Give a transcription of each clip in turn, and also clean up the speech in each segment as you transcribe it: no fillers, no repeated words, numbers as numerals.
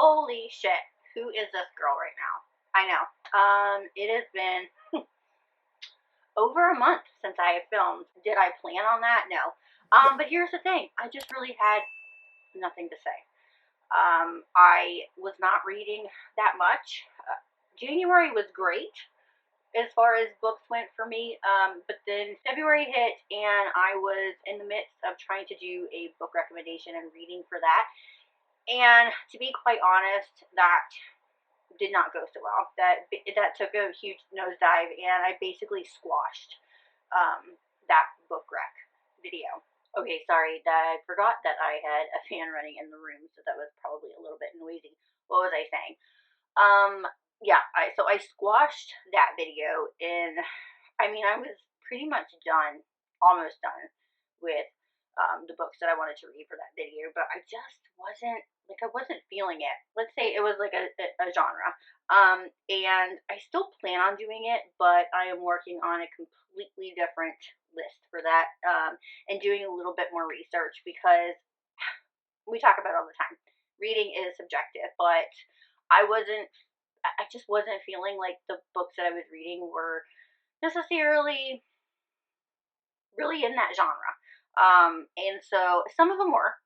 Holy shit. Who is this girl right now? I know. It has been over a month since I have filmed. Did I plan on that? No. But here's the thing. I just really had nothing to say. I was not reading that much. January was great as far as books went for me, but then February hit and I was in the midst of trying to do a book recommendation and reading for that. And to be quite honest, that did not go so well. That took a huge nosedive, and I basically squashed that book rec video. Okay, sorry, I forgot that I had a fan running in the room, so that was probably a little bit noisy. What was I saying? Yeah, so I squashed that video, and I mean, I was pretty much done, almost done with the books that I wanted to read for that video, but I just wasn't, like, I wasn't feeling it. Let's say it was like a genre. And I still plan on doing it, but I am working on a completely different list for that, and doing a little bit more research, because we talk about it all the time. Reading is subjective, but I just wasn't feeling like the books that I was reading were necessarily really in that genre. And so some of them were.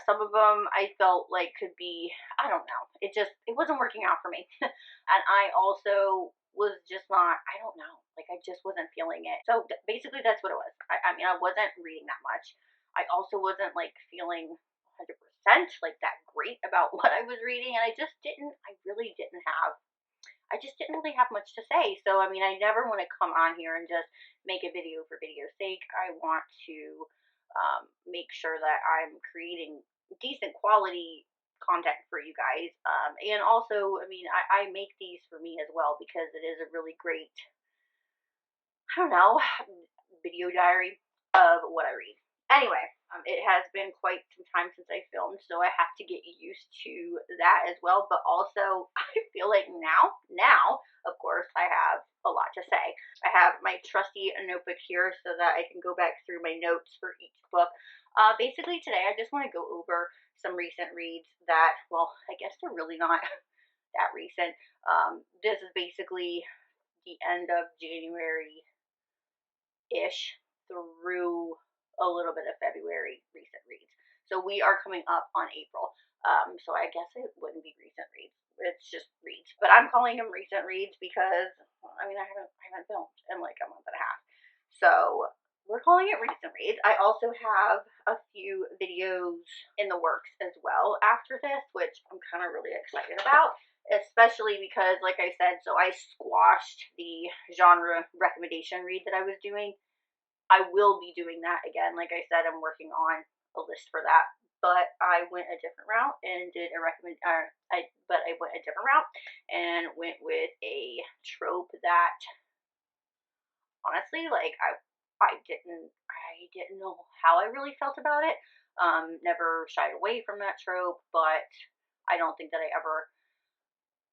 Some of them I felt like could be, I don't know. It wasn't working out for me. And I also was just not, I don't know. Like, I just wasn't feeling it. So basically that's what it was. I mean, I wasn't reading that much. I also wasn't like feeling 100% like that great about what I was reading. And I just didn't really have much to say. So, I mean, I never want to come on here and just make a video for video's sake. I want to make sure that I'm creating decent quality content for you guys. And also, I mean, I make these for me as well, because it is a really great, I don't know, video diary of what I read. Anyway, it has been quite some time since I filmed, so I have to get used to that as well. But also, I feel like now, of course, I have a lot to say. I have my trusty notebook here so that I can go back through my notes for each book. Basically, today I just want to go over some recent reads that, well, I guess they're really not that recent. This is basically the end of January-ish through a little bit of February recent reads. So we are coming up on April. So I guess it wouldn't be recent reads. It's just reads. But I'm calling them recent reads because, well, I mean, I haven't filmed in like a month and a half. So we're calling it recent reads. I also have a few videos in the works as well after this, which I'm kind of really excited about. Especially because, like I said, so I squashed the genre recommendation read that I was doing. I will be doing that again. Like I said, I'm working on a list for that. But I went a different route and did a I went a different route and went with a trope that, honestly, like, I didn't know how I really felt about it. Never shied away from that trope, but I don't think that I ever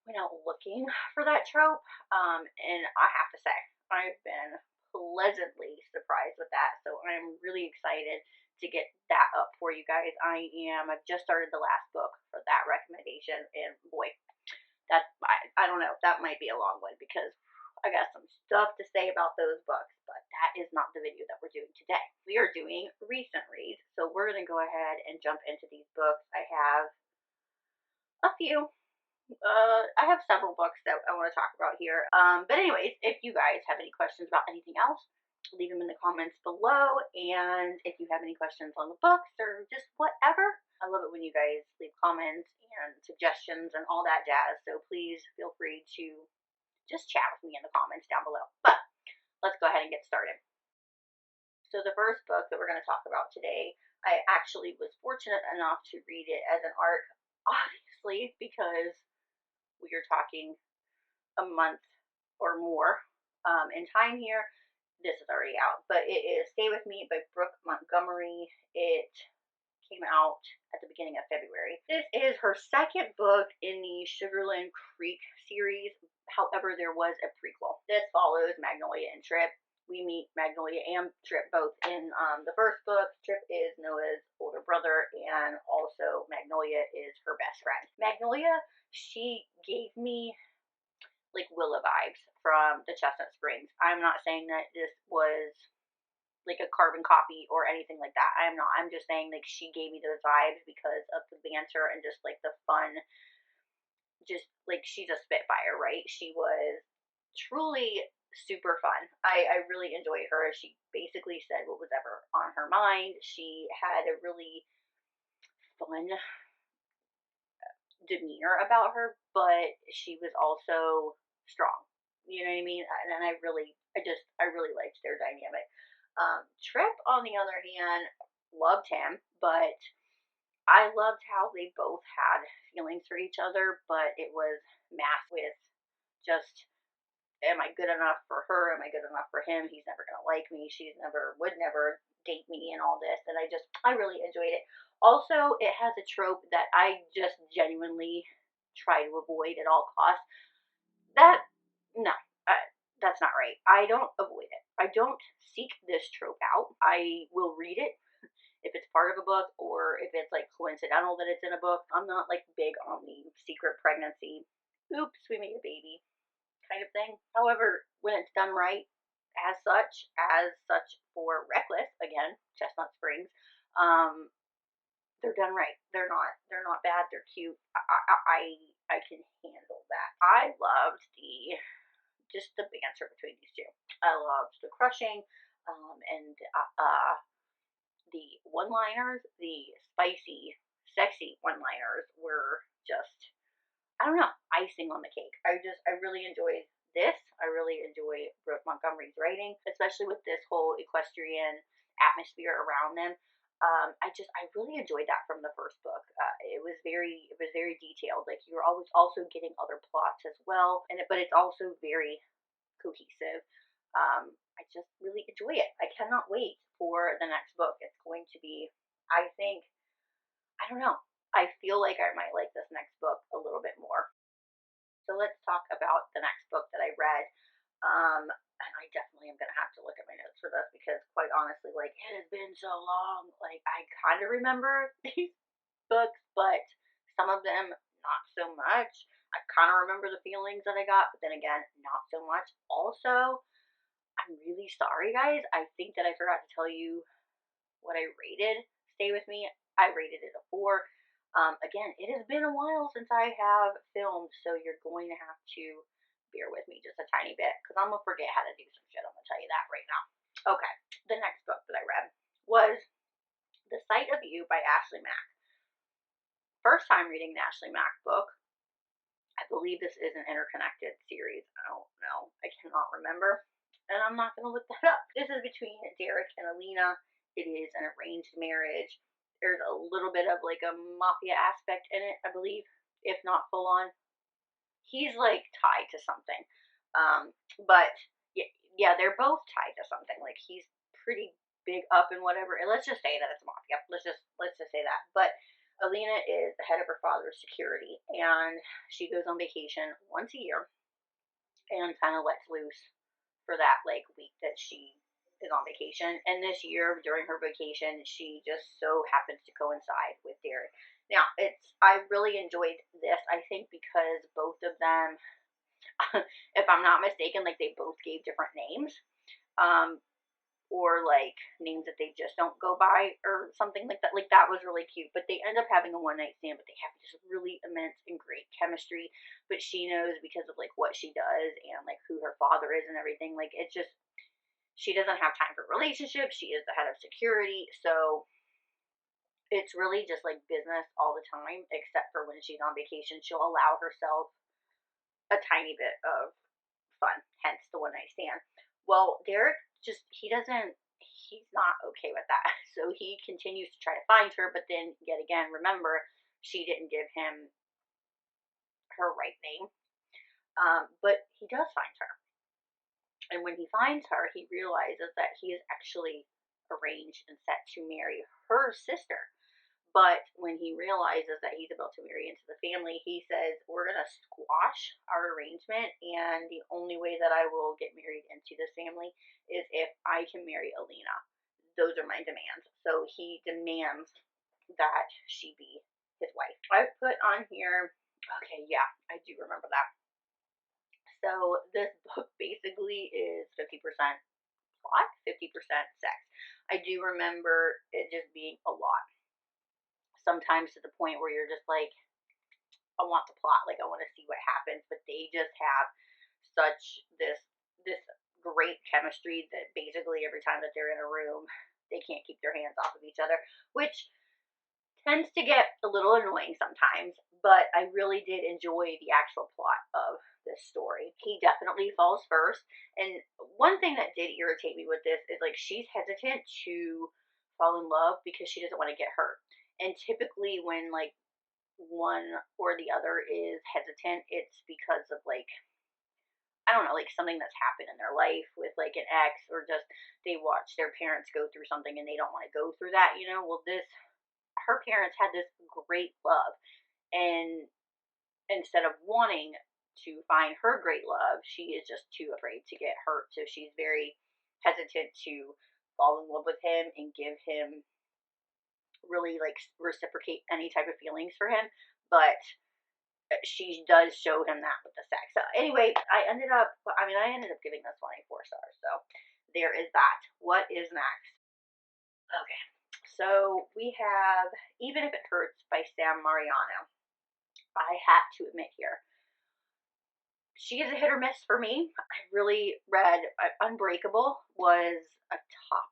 went out looking for that trope. And I have to say, I've been pleasantly surprised with that. So I'm really excited to get that up for you guys. I've just started the last book for that recommendation, and boy, I don't know, that might be a long one, because I got some stuff to say about those books, but that is not the video that we're doing today. We are doing recent reads, so we're going to go ahead and jump into these books. I have a few. I have several books that I want to talk about here. But anyways, if you guys have any questions about anything else, leave them in the comments below. And if you have any questions on the books or just whatever, I love it when you guys leave comments and suggestions and all that jazz. So please feel free to just chat with me in the comments down below. But let's go ahead and get started. So the first book that we're going to talk about today, I actually was fortunate enough to read it as an ARC, obviously, because we are talking a month or more in time here. This is already out, but it is Stay With Me by Brooke Montgomery. It came out at the beginning of February. This is her second book in the Sugarland Creek series. However, there was a prequel. This follows Magnolia and Trip, we meet Magnolia and Trip both in the first book. Trip is Noah's older brother, and also Magnolia is her best friend. Magnolia, she gave me like Willa vibes from the Chestnut Springs. I'm not saying that this was like a carbon copy or anything like that. I am not. I'm just saying like she gave me those vibes because of the banter and just like the fun. Just like she's a spitfire, right? She was truly super fun. I really enjoyed her. She basically said what was ever on her mind. She had a really fun demeanor about her, but she was also strong. You know what I mean? And I really liked their dynamic. Trip, on the other hand, loved him, but I loved how they both had feelings for each other, but it was masked with just, am I good enough for her? Am I good enough for him? He's never gonna like me. Would never date me and all this. And I really enjoyed it. Also, it has a trope that I just genuinely try to avoid at all costs. No, that's not right. I don't avoid it. I don't seek this trope out. I will read it if it's part of a book or if it's like coincidental that it's in a book. I'm not like big on the secret pregnancy, oops, we made a baby kind of thing. However, when it's done right, as such for Reckless, again, Chestnut Springs, they're done right. They're not bad. They're cute. I can handle that. I loved just the banter between these two. I loved the crushing, and the one-liners, the spicy, sexy one-liners were just, I don't know, icing on the cake. I really enjoyed this. I really enjoy Brooke Montgomery's writing, especially with this whole equestrian atmosphere around them. I really enjoyed that from the first book. It was very detailed. Like you're always also getting other plots as well, but it's also very cohesive. I just really enjoy it. I cannot wait for the next book. It's going to be, I think, I don't know. I feel like I might like this next book a little bit more. So let's talk about the next book that I read. And I definitely am going to have to look at my notes for this because, quite honestly, like, it has been so long. Like, I kind of remember these books, but some of them not so much. I kind of remember the feelings that I got, but then again, not so much. Also, I'm really sorry, guys. I think that I forgot to tell you what I rated Stay With Me. I rated it a 4. Again, it has been a while since I have filmed, so you're going to have to bear with me just a tiny bit, because I'm going to forget how to do some shit. I'm going to tell you that right now. Okay, the next book that I read was The Sight of You by Ashley Mack. First time reading the Ashley Mack book. I believe this is an interconnected series. I don't know. I cannot remember. And I'm not going to look that up. This is between Derek and Alina. It is an arranged marriage. There's a little bit of like a mafia aspect in it, I believe, if not full on. He's like tied to something. But yeah, they're both tied to something. Like he's pretty big up and whatever. And let's just say that it's mafia. Let's just say that. But Alina is the head of her father's security, and she goes on vacation once a year and kind of lets loose for that like week that she is on vacation. And this year, during her vacation, she just so happens to coincide with Derek. Now, I really enjoyed this, I think, because both of them, if I'm not mistaken, like they both gave different names. Or like names that they just don't go by or something like that. Like that was really cute. But they end up having a one-night stand, but they have this really immense and great chemistry. But she knows because of like what she does and like who her father is and everything. Like it's just, she doesn't have time for relationships. She is the head of security. So it's really just like business all the time, except for when she's on vacation. She'll allow herself a tiny bit of fun, hence the one-night stand. Well, Derek he's not okay with that. So he continues to try to find her, but then yet again, remember, she didn't give him her right name. But he does find her. And when he finds her, he realizes that he is actually arranged and set to marry her sister. But when he realizes that he's about to marry into the family, he says, we're going to squash our arrangement, and the only way that I will get married into this family is if I can marry Alina. Those are my demands. So he demands that she be his wife. I put on here, okay, yeah, I do remember that. So this book basically is 50% plot, 50% sex. I do remember it just being a lot. Sometimes to the point where you're just like, I want the plot, like I want to see what happens, but they just have such this great chemistry that basically every time that they're in a room, they can't keep their hands off of each other, which tends to get a little annoying sometimes, but I really did enjoy the actual plot of this story. He definitely falls first, and one thing that did irritate me with this is like she's hesitant to fall in love because she doesn't want to get hurt. And typically when like one or the other is hesitant, it's because of like, I don't know, like something that's happened in their life with like an ex, or just they watch their parents go through something and they don't want to go through that, you know? Well, her parents had this great love, and instead of wanting to find her great love, she is just too afraid to get hurt. So she's very hesitant to fall in love with him and give him really like reciprocate any type of feelings for him. But she does show him that with the sex. So anyway, I ended up giving this one a 4 stars. So there is that. What is next? Okay. So we have Even If It Hurts by Sam Mariano. I have to admit here, she is a hit or miss for me. I really read Unbreakable was a top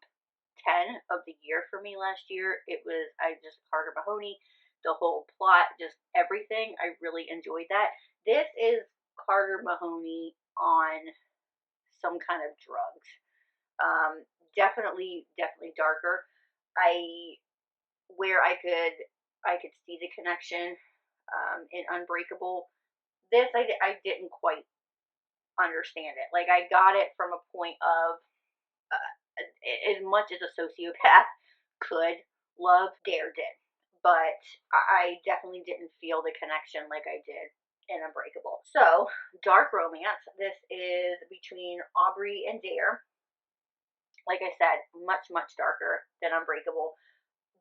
10 of the year for me last year. I just, Carter Mahoney, the whole plot, just everything. I really enjoyed that. This is Carter Mahoney on some kind of drugs. Definitely darker. Where I could see the connection in Unbreakable. This I didn't quite understand it. Like I got it from a point of as much as a sociopath could love, Dare did, but I definitely didn't feel the connection like I did in Unbreakable. So dark romance. This is between Aubrey and Dare. Like I said, much darker than Unbreakable.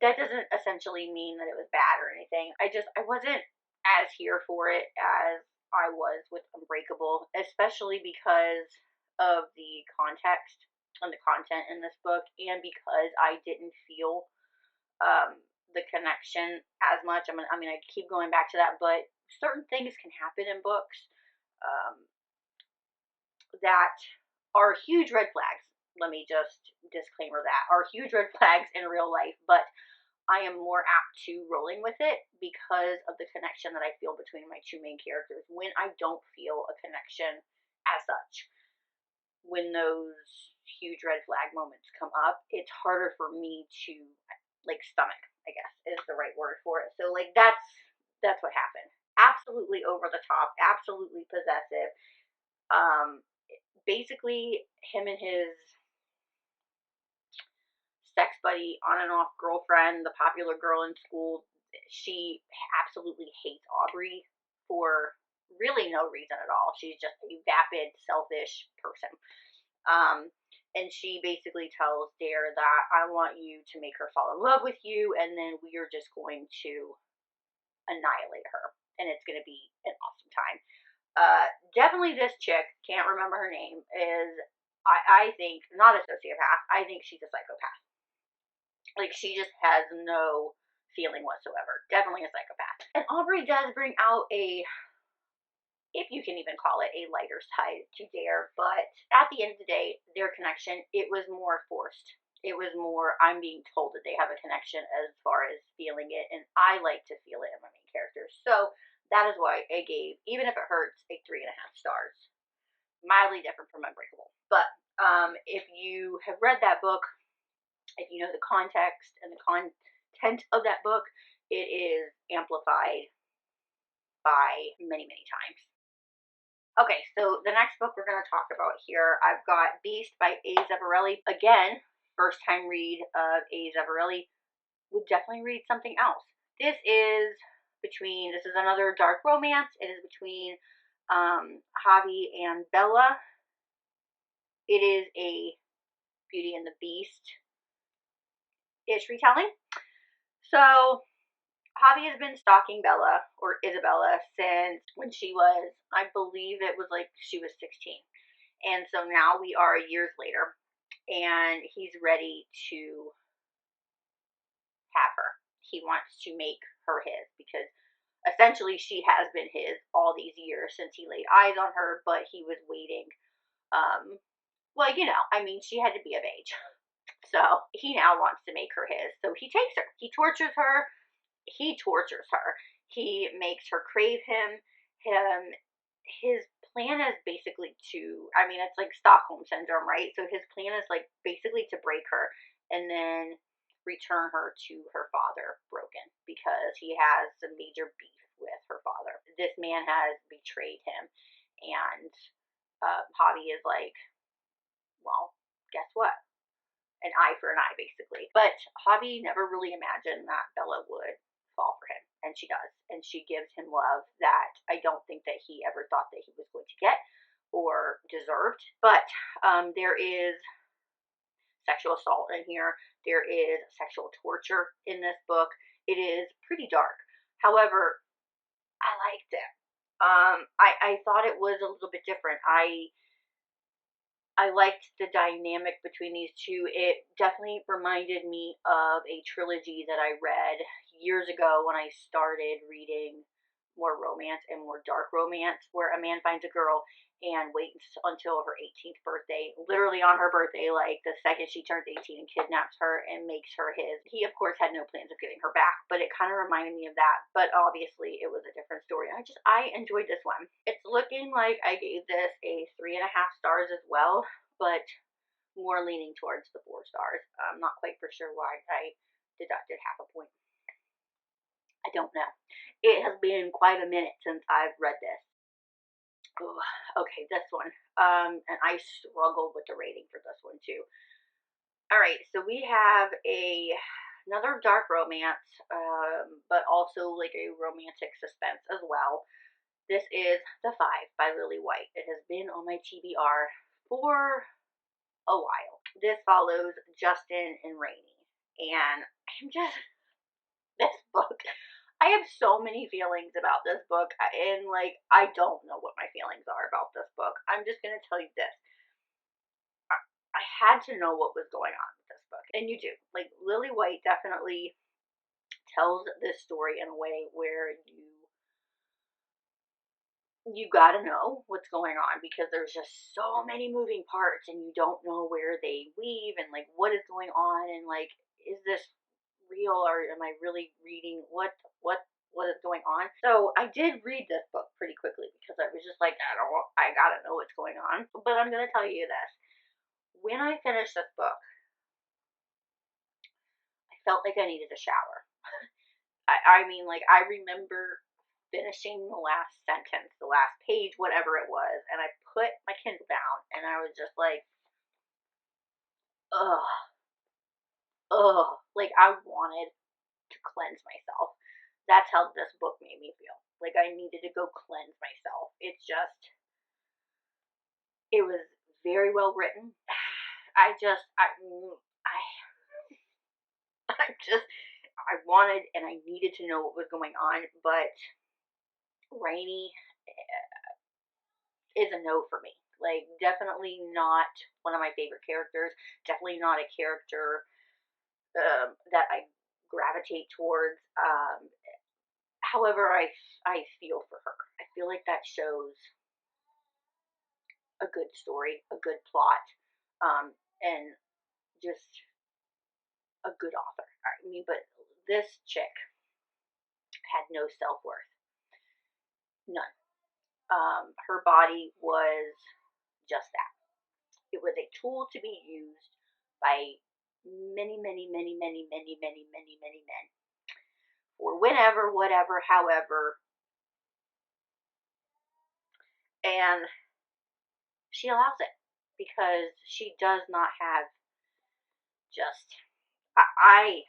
That doesn't essentially mean that it was bad or anything. I wasn't as here for it as I was with Unbreakable, especially because of the context and the content in this book, and because I didn't feel the connection as much. I keep going back to that, but certain things can happen in books um, that are huge red flags. Let me just disclaimer that are huge red flags in real life, but I am more apt to rolling with it because of the connection that I feel between my two main characters. When I don't feel a connection as such, when those huge red flag moments come up, it's harder for me to like stomach, I guess is the right word for it. So like that's what happened. Absolutely over the top, absolutely possessive. Basically him and his sex buddy, on and off girlfriend, the popular girl in school, she absolutely hates Aubrey for really no reason at all. She's just a vapid, selfish person. And she basically tells Dare that I want you to make her fall in love with you, and then we are just going to annihilate her, and it's going to be an awesome time. Definitely this chick, can't remember her name, is, I think, not a sociopath. I think she's a psychopath. Like, she just has no feeling whatsoever. Definitely a psychopath. And Aubrey does bring out if you can even call it, a lighter side to Dare, but at the end of the day, their connection, it was more forced. It was more, I'm being told that they have a connection as far as feeling it, and I like to feel it in my main characters. So that is why I gave Even If It Hurts a 3.5 stars. Mildly different from Unbreakable. But if you have read that book, if you know the context and the content of that book, it is amplified by many times. Okay, so the next book we're going to talk about here, I've got Beast by A. Zavarelli. Again, first time read of A. Zavarelli. would definitely read something else. This is another dark romance. It is between Javi and Bella. It is a Beauty and the Beast-ish retelling. So Javi has been stalking Bella, or Isabella, since when she was, I believe it was like she was 16. And so now we are years later, and he's ready to have her. He wants to make her his, because essentially she has been his all these years since he laid eyes on her, but he was waiting. Well, I mean, she had to be of age. So he now wants to make her his. So he takes her. He tortures her. He makes her crave him. His plan is basically it's like Stockholm syndrome, right? So his plan is like basically to break her and then return her to her father broken, because he has a major beef with her father. This man has betrayed him, and Javi is like, well, guess what? An eye for an eye, basically. But Javi never really imagined that Bella would fall for him, and she does. And she gives him love that I don't think that he ever thought that he was going to get or deserved. But there is sexual assault in here. There is sexual torture in this book. It is pretty dark. However, I liked it. I thought it was a little bit different. I liked the dynamic between these two. It definitely reminded me of a trilogy that I read years ago when I started reading more romance and more dark romance, where a man finds a girl and waits until her 18th birthday, literally on her birthday, like the second she turns 18, and kidnaps her and makes her his. He, of course, had no plans of getting her back, but it kind of reminded me of that. But obviously, it was a different story. I enjoyed this one. It's looking like I gave this a 3.5 stars as well, but more leaning towards the 4 stars. I'm not quite for sure why I deducted half a point. I don't know. It has been quite a minute since I've read this. Ooh, okay, this one. And I struggled with the rating for this one too. All right, so we have another dark romance, but also like a romantic suspense as well. This is The Five by Lily White. It has been on my TBR for a while. This follows Justin and Rainey, and this book, I have so many feelings about this book, and like I don't know what my feelings are about this book. I'm just gonna tell you this. I had to know what was going on with this book, and you do. Like, Lily White definitely tells this story in a way where you gotta know what's going on, because there's just so many moving parts, and you don't know where they weave and like what is going on, and like, is this real, or am I really reading what is going on? So I did read this book pretty quickly, because I was just like, I gotta know what's going on. But I'm gonna tell you this. When I finished this book, I felt like I needed a shower. I mean, like, I remember finishing the last sentence, the last page, whatever it was, and I put my Kindle down, and I was just like, ugh, like I wanted to cleanse myself. That's how this book made me feel. Like I needed to go cleanse myself. It was very well written. I just, I wanted and I needed to know what was going on, but Rainey is a no for me. Like, definitely not one of my favorite characters. Definitely not a character that I gravitate towards. However, I feel for her. I feel like that shows a good story, a good plot, and just a good author. I mean, but this chick had no self-worth. None. Her body was just that. It was a tool to be used by many, many, many, many, many, many, many, many men. Or whenever, whatever, however. And she allows it, because she does not have just, I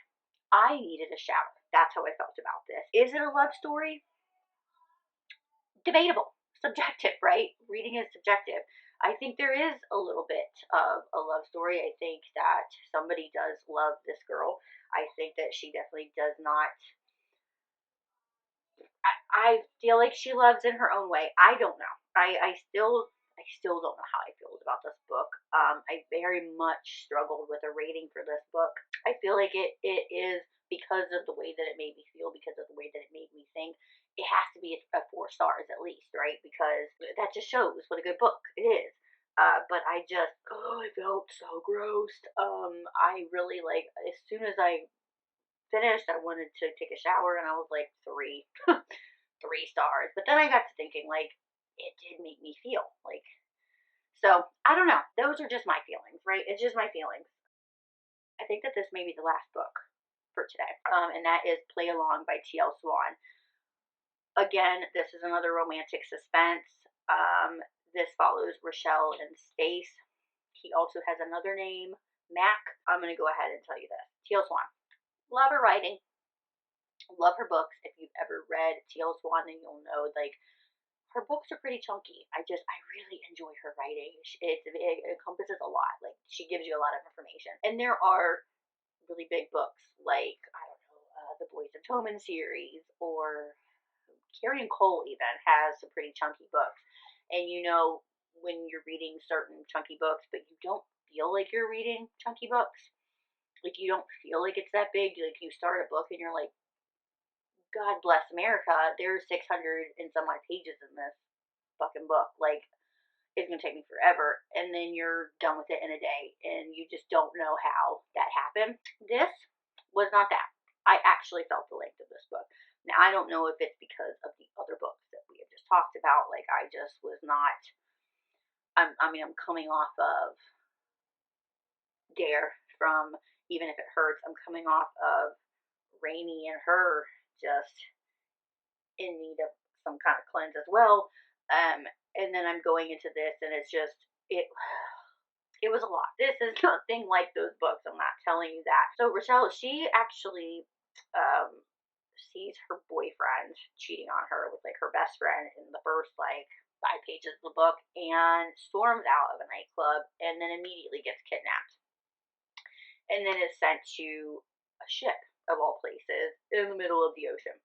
I needed a shower. That's how I felt about this. Is it a love story? Debatable, subjective, right? Reading is subjective. I think there is a little bit of a love story. I think that somebody does love this girl. I think that she definitely does not. I feel like she loves in her own way. I don't know. I still don't know how I feel about this book. I very much struggled with a rating for this book. I feel like it is because of the way that it made me feel, because of the way that it made me think. It has to be a 4 stars at least, right? Because that just shows what a good book it is. But I felt so grossed. I really like, as soon as I finished, I wanted to take a shower, and I was like, 3 stars. But then I got to thinking, like, it did make me feel like, so I don't know. Those are just my feelings, right? It's just my feelings. I think that this may be the last book for today, and that is Play Along by T.L. Swan. Again, this is another romantic suspense. This follows Rochelle and Stace. He also has another name, Mack. I'm going to go ahead and tell you this. T.L. Swan. Love her writing. Love her books. If you've ever read T.L. Swan, then you'll know, like, her books are pretty chunky. I really enjoy her writing. It encompasses a lot. Like, she gives you a lot of information. And there are really big books, like, I don't know, the Boys of Toman series, or Carrie and Cole even has some pretty chunky books. And you know, when you're reading certain chunky books, but you don't feel like you're reading chunky books, like, you don't feel like it's that big. Like, you start a book and you're like, God bless America, there's 600 and some odd pages in this fucking book. Like, it's gonna take me forever, and then you're done with it in a day, and you just don't know how that happened. This was not that. I actually felt the length of this book. Now, I don't know if it's because of the other books that we have just talked about. Like, I just was not. I'm coming off of Dare from Even If It Hurts. I'm coming off of Rainy and her, just in need of some kind of cleanse as well. And then I'm going into this, and it's just it. It was a lot. This is nothing like those books. I'm not telling you that. So Rochelle, she actually sees her boyfriend cheating on her with, like, her best friend in the first, like, 5 pages of the book, and storms out of a nightclub, and then immediately gets kidnapped, and then is sent to a ship of all places in the middle of the ocean,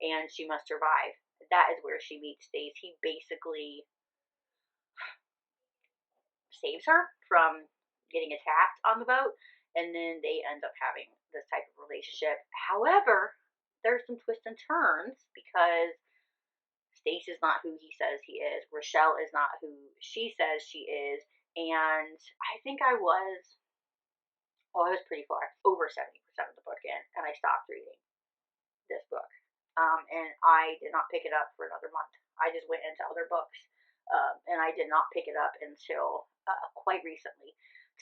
and she must survive. That is where she meets Stace. He basically saves her from getting attacked on the boat, and then they end up having this type of relationship. However, there's some twists and turns, because Stace is not who he says he is. Rochelle is not who she says she is. And I think I was pretty far, over 70% of the book in, and I stopped reading this book. And I did not pick it up for another month. I just went into other books, and I did not pick it up until quite recently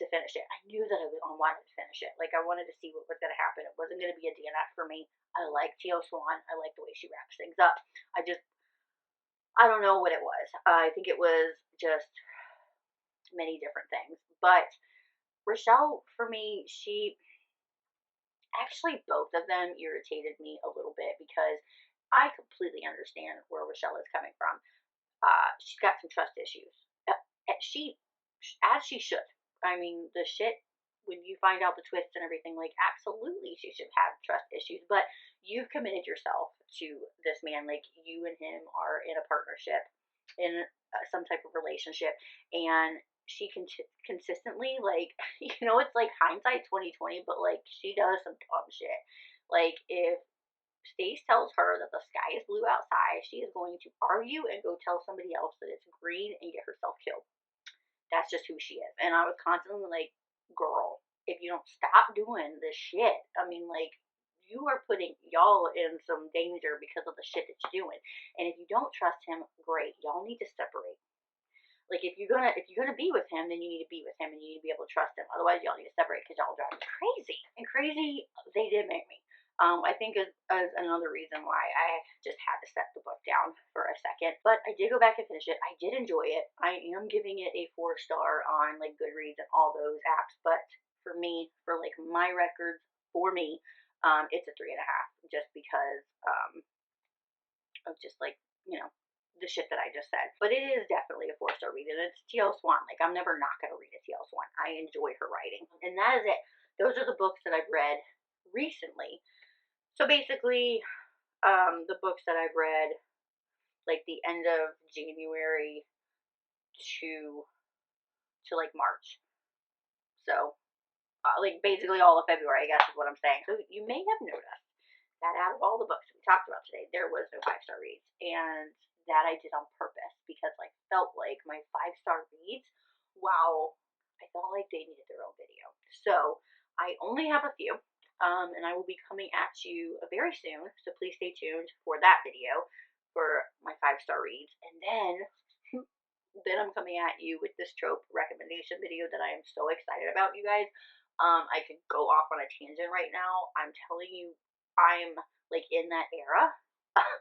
to finish it. I knew that I wanted to finish it. Like, I wanted to see what was going to happen. It wasn't going to be a DNF for me. I like T.L. Swan. I like the way she wraps things up. I don't know what it was. I think it was just many different things. But Rochelle, for me, both of them irritated me a little bit, because I completely understand where Rochelle is coming from. She's got some trust issues. As she should. I mean, the shit, when you find out the twists and everything, like, absolutely she should have trust issues. But you've committed yourself to this man. Like, you and him are in a partnership, in some type of relationship, and she can consistently, like, it's like hindsight 2020, but, like, she does some dumb shit. Like, if Stace tells her that the sky is blue outside, she is going to argue and go tell somebody else that it's green and get herself killed. That's just who she is. And I was constantly like, girl, if you don't stop doing this shit, I mean, like, you are putting y'all in some danger because of the shit that you're doing. And if you don't trust him, great. Y'all need to separate. Like, if you're gonna be with him, then you need to be with him, and you need to be able to trust him. Otherwise, y'all need to separate, because y'all drive me crazy. And crazy they did make me. I think is another reason why I just had to set the book down for a second. But I did go back and finish it. I did enjoy it. I am giving it a 4-star on, like, Goodreads and all those apps. But for me, for, like, my records, for me, It's a 3.5 just because of just like, you know, the shit that I just said. But it is definitely a 4-star read, and it's T.L. Swan. Like, I'm never not going to read a T.L. Swan. I enjoy her writing. And that is it. Those are the books that I've read recently. So basically, the books that I've read, like the end of January to like March. So, like basically all of February, I guess is what I'm saying. So you may have noticed that out of all the books we talked about today, there was no 5-star reads, and that I did on purpose because I felt like my 5-star reads, wow, I felt like they needed their own video. So I only have a few, and I will be coming at you very soon. So please stay tuned for that video for my 5-star reads, and then I'm coming at you with this trope recommendation video that I am so excited about, you guys. I could go off on a tangent right now. I'm telling you, I'm like in that era,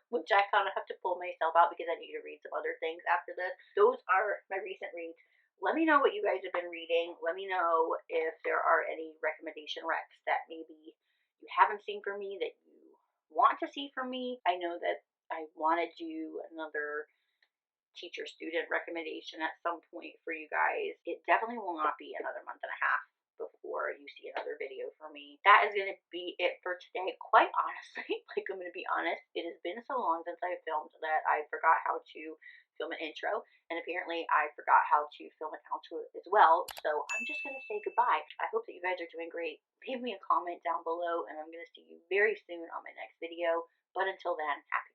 which I kind of have to pull myself out because I need to read some other things after this. Those are my recent reads. Let me know what you guys have been reading. Let me know if there are any recommendation recs that maybe you haven't seen from me that you want to see from me. I know that I want to do another teacher-student recommendation at some point for you guys. It definitely will not be another month and a half before you see another video from me. That is going to be it for today. Quite honestly, like, I'm going to be honest, it has been so long since I filmed that I forgot how to film an intro, and apparently I forgot how to film an outro as well. So I'm just going to say goodbye. I hope that you guys are doing great. Leave me a comment down below, and I'm going to see you very soon on my next video. But until then, happy